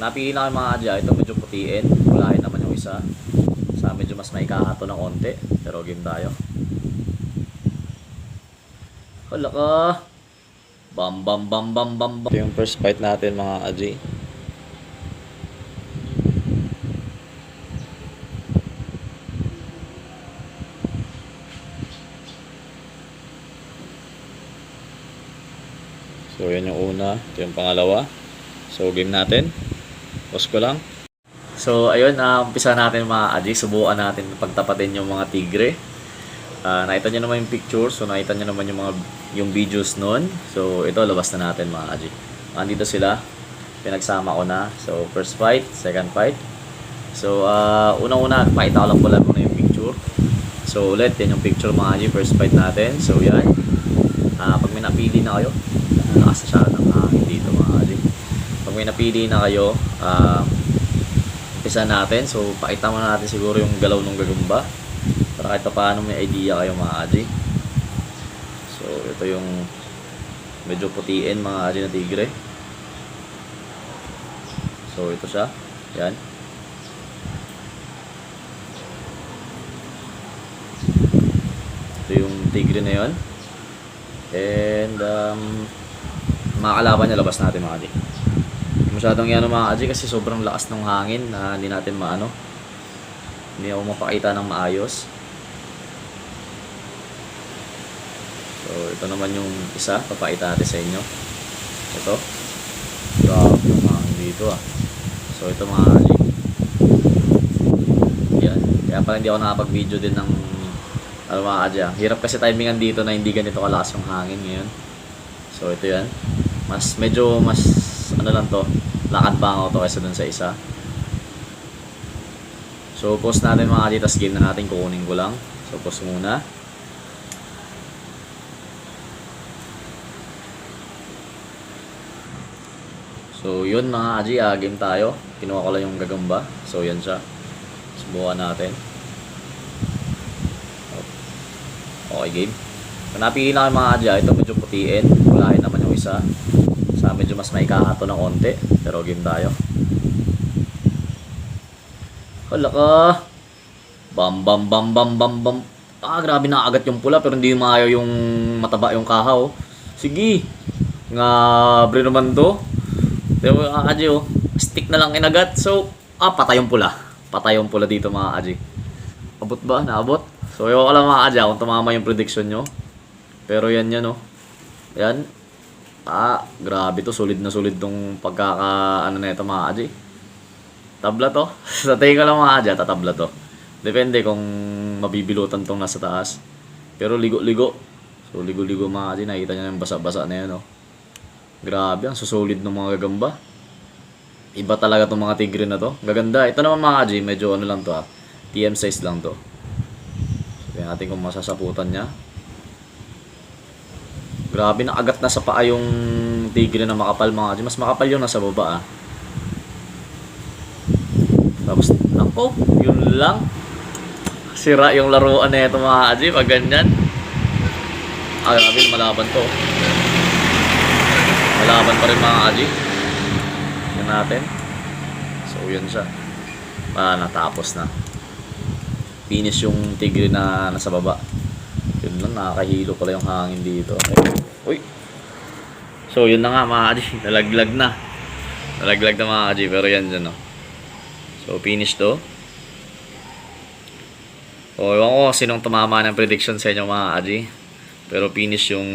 Napili na kayo mga adya. Ito medyo putiin. Walahin naman yung isa. Sa medyo mas maikahato ng konti. Pero game tayo. Hala ka. Bam bam bam bam bam bam. Ito yung first fight natin mga adji. So yan yung una. Ito yung pangalawa. So game natin. Pause ko lang. So ayun, umpisa natin mga adji. Subukan natin pagtapatin yung mga tigre. Nakita nyo naman yung picture. So nakita nyo naman yung videos nun. So ito, labas na natin mga adji. Andito sila. Pinagsama ko na. So first fight, second fight. So unang-una, pakita ko lang pala muna yung picture. So ulit, yan yung picture mga adji. First fight natin. So yan. Pag may napili na kayo, lakas na siya ng hangin dito mga adji. Pag may napili na kayo, umpisa natin. So pakita muna natin siguro yung galaw ng gagamba para kahit paano may idea kayo mga adji. So ito yung medyo putiin mga adji na tigre. So ito siya. Yan. Ito yung tigre na yon. And mga kalaban niya, labas natin mga adji. Masyadong yan mga adji kasi sobrang lakas ng hangin na hindi natin maano. Hindi ako mapakita ng maayos. So ito naman yung isa, papakita natin sa inyo. Ito. Grabe yung hangin dito So ito mga adji. Yan. Kaya pala hindi ako nakapag-video din ng mga adji. Hirap kasi timingan dito na hindi ganito kalakas yung hangin ngayon. So ito yan. Medyo mas ano lang to, lakad ba ako to kaysa dun sa isa. So pause natin mga adji, tas game na natin, kukunin ko lang. So pause muna. So yun mga adji, game tayo. Kinuha ko lang yung gagamba. So yan siya. Subukan natin. Okay, game. So napili na kayo mga adji. Ito medyo putiin. Walahin naman yung isa. Sa medyo mas maikahato ng konti. Pero game tayo. Hala ka. Bam bam bam bam bam bam. Grabe na agad yung pula pero hindi maayaw yung mataba yung kahaw. Sige. Nga bre naman to. Diba mga adji stick na lang inagat. So patay yung pula. Patay yung pula dito mga adji. Abot ba? Naabot? So ewan ko lang mga adji kung tumama yung prediction nyo. Pero yan yan Yan. Grabe to. Solid na solid tong ano na ito mga adji. Tabla to. Sa tingin ko lang mga adya, tatabla to. Depende kung mabibilutan tong nasa taas. Pero ligo-ligo. So ligo-ligo mga adya. Nakita nyo yung basa-basa na yan Grabe, ang susolid ng mga gagamba. Iba talaga tong mga tigre na to. Gaganda. Ito naman mga adya, medyo ano lang to TM size lang to. So tingnan natin kung masasaputan niya. Grabe, nakagat na sa paa yung tigre na makapal mga adya. Mas makapal yung nasa baba Tapos, ako, yun lang. Sira yung laruan na ito mga adji, pag ganyan. Grabe, malaban to. Malaban pa rin mga adji. Yan natin. So, yun siya. Natapos na. Finish yung tigre na nasa baba. Yun lang, nakakahilo pala yung hangin dito. Uy! So, yun na nga mga adji. Nalaglag na. Nalaglag na mga adji, pero yan dyan So, finish to. Ewan ko sinong tumama ng prediction sa inyo mga adji. Pero finish yung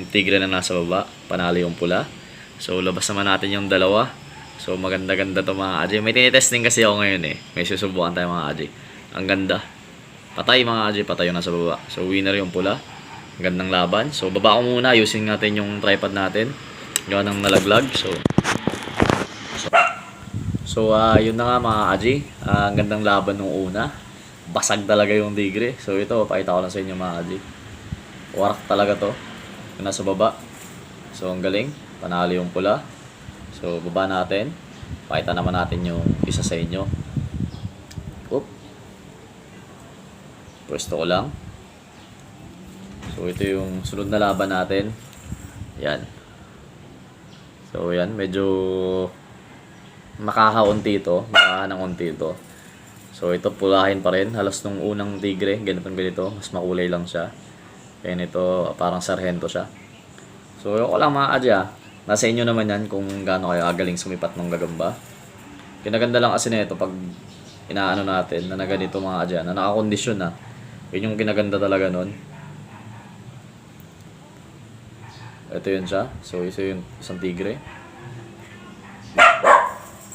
tigre na nasa baba. Panalo yung pula. So, labas naman natin yung dalawa. So, maganda-ganda to mga adji. May tinitesting kasi ako ngayon May susubukan tayo mga adji. Ang ganda. Patay mga adji. Patay yung nasa baba. So, winner yung pula. Ang gandang laban. So, baba ko muna. Using natin yung tripod natin. Gawa ng nalaglag. So, yun na nga mga adji. Ang gandang laban nung una. Basag talaga yung tigre. So, ito, pakita ko lang sa inyo mga adji. Warak talaga to. Yung nasa baba. So, ang galing. Panalo yung pula. So, baba natin. Pakita naman natin yung isa sa inyo. Oop. Pwesto ko lang. So, ito yung sunod na laban natin. Yan. So, yan. Medyo Nakahaunti ito. Nakahanang unti ito. So ito pulahin pa rin. Halos nung unang tigre, ganito. Mas makulay lang siya. Kaya nito parang sarhento siya. So yun ko lang mga adya. Nasa inyo naman yan kung gaano kayo agaling sumipat ng gagamba. Kinaganda lang kasi nito pag inaano natin na ganito mga adya. Na nakakondisyon na. Yun yung kinaganda talaga nun. Ito yun siya. So isa yung isang tigre.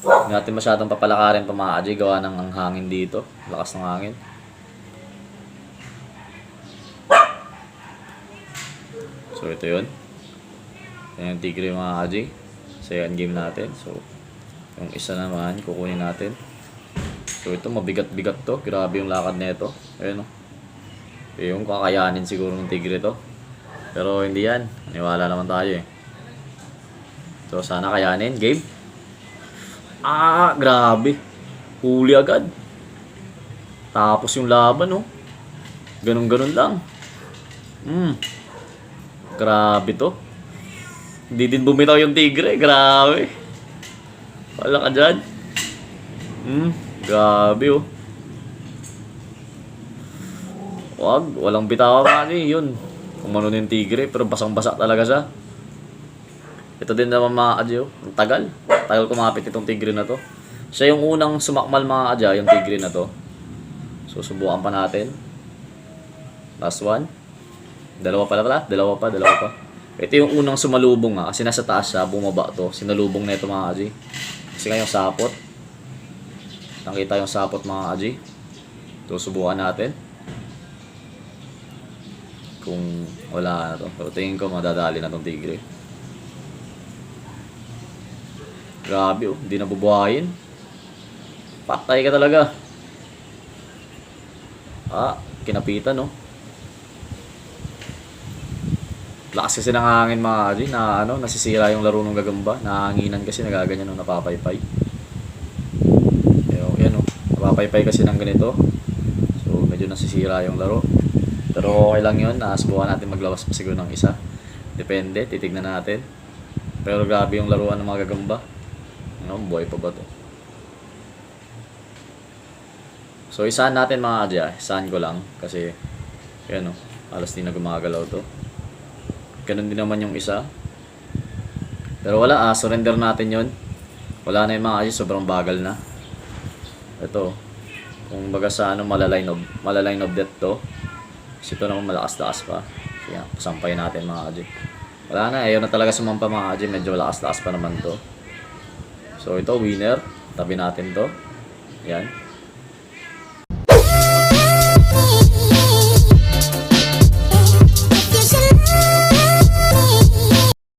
Hindi natin masyadong papalakarin pa mga adya. Gawa ng ang hangin dito. Lakas ng hangin. So ito yun. Yan yung tigre mga kaji. So yan game natin. So yung isa naman kukunin natin. So ito mabigat-bigat to. Grabe yung lakad nito. Ayun o. Yung kakayanin siguro ng tigre to. Pero hindi yan. Niwala naman tayo eh. So sana kayanin. Game. Grabe. Huli agad. Tapos yung laban oh. Ganun-ganun lang. Grabe to. Hindi din bumitaw yung tigre. Grabe. Wala ka dyan. Grabe oh. Walang bitawa ka yun. Kumano yung tigre. Pero basang-basa talaga siya. Ito din naman mga adyo. Ang tagal. Tagal kumapit itong tigre na to. Siya yung unang sumakmal mga adya. Yung tigre na to. So subukan pa natin. Last one. Dalawa pa. Ito yung unang sumalubong ha. Kasi nasa taas siya. Bumaba to. Sinalubong na ito mga adyo. Kasi nga yung sapot. Nakita yung sapot mga adyo. So subukan natin. Kung wala na to. Pero tingin ko madadali na tong tigre. Grabe oh. Hindi na bubuhayin. Patay ka talaga. Kinapitan oh. Lakas kasi ng hangin mga kaji na nasisira yung laro ng gagamba. Nahanginan kasi nagaganyan nung napapaypay. Yan oh. Napapaypay kasi ng ganito. So medyo nasisira yung laro. Pero okay lang yun. Subukan natin maglawas pa siguro ng isa. Depende. Titignan natin. Pero grabe yung laruan ng mga gagamba. Buhay pa ba to? So isahan natin mga adya. Isahan ko lang. Kasi yan oh. Alas di na gumagalaw to. Ganun din naman yung isa. Pero wala surrender natin yon. Wala na yung mga adya. Sobrang bagal na. Ito. Kung baga sa malaline of death to. Kasi ito naman malakas-lakas pa. Kaya sampay natin mga adya. Wala na. Ayaw na talaga sumampa mga adya. Medyo malakas-lakas pa naman to. So ito winner. Tabi natin to. Yan.